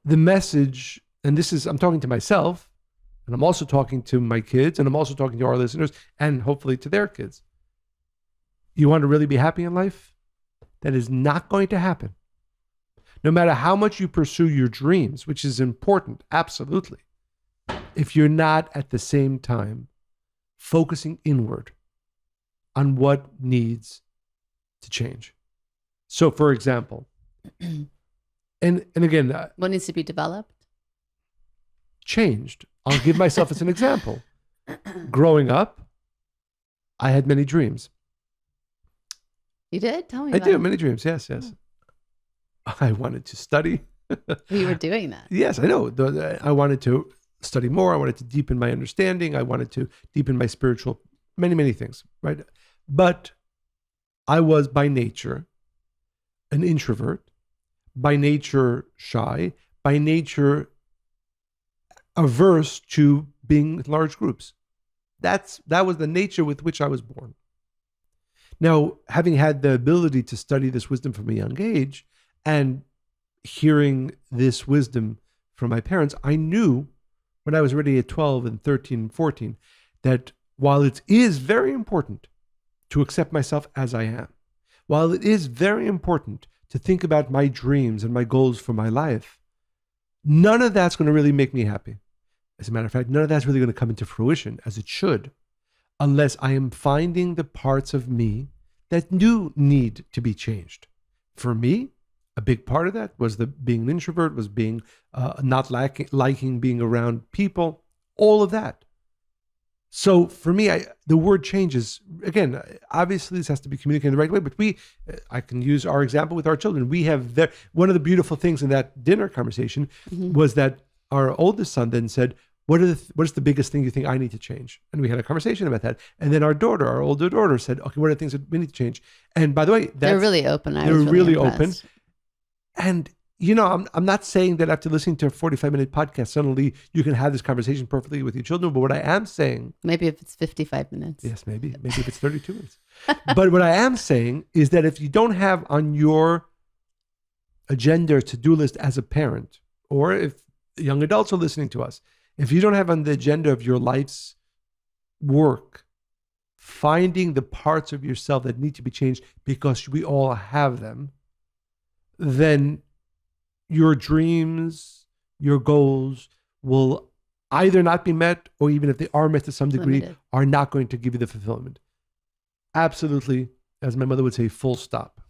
the message, and I'm talking to myself, and I'm also talking to my kids, and I'm also talking to our listeners, and hopefully to their kids. You want to really be happy in life? That is not going to happen. No matter how much you pursue your dreams, which is important, absolutely, if you're not at the same time focusing inward on what needs to change. So, for example, and again, what needs to be developed? Changed. I'll give myself as an example. Growing up, I had many dreams. You did? Tell me I about do, it. many dreams, yes. I wanted to study. You were doing that. Yes, I know. I wanted to study more. I wanted to deepen my understanding. I wanted to deepen my spiritual, many things, right? But I was by nature an introvert, by nature shy, by nature averse to being in large groups. That was the nature with which I was born. Now, having had the ability to study this wisdom from a young age and hearing this wisdom from my parents, I knew when I was already at 12 and 13 and 14 that while it is very important to accept myself as I am, while it is very important to think about my dreams and my goals for my life, none of that's going to really make me happy. As a matter of fact, none of that's really going to come into fruition as it should, unless I am finding the parts of me that do need to be changed. For me, a big part of that was being an introvert, was being not liking being around people, all of that. So for me, the word changes. Again, obviously this has to be communicated the right way, but I can use our example with our children. We have one of the beautiful things in that dinner conversation was that our oldest son then said, what is the biggest thing you think I need to change? And we had a conversation about that. And then our older daughter said, okay, what are the things that we need to change? And by the way, they're really open. They were really open. And, I'm not saying that after listening to a 45-minute podcast, suddenly you can have this conversation perfectly with your children. But what I am saying... Maybe if it's 55 minutes. Yes, maybe. Maybe if it's 32 minutes. But what I am saying is that if you don't have on your agenda, to-do list as a parent, or if young adults are listening to us, if you don't have on the agenda of your life's work, finding the parts of yourself that need to be changed because we all have them, then your dreams, your goals will either not be met, or even if they are met to some degree, are not going to give you the fulfillment. Absolutely, as my mother would say, full stop.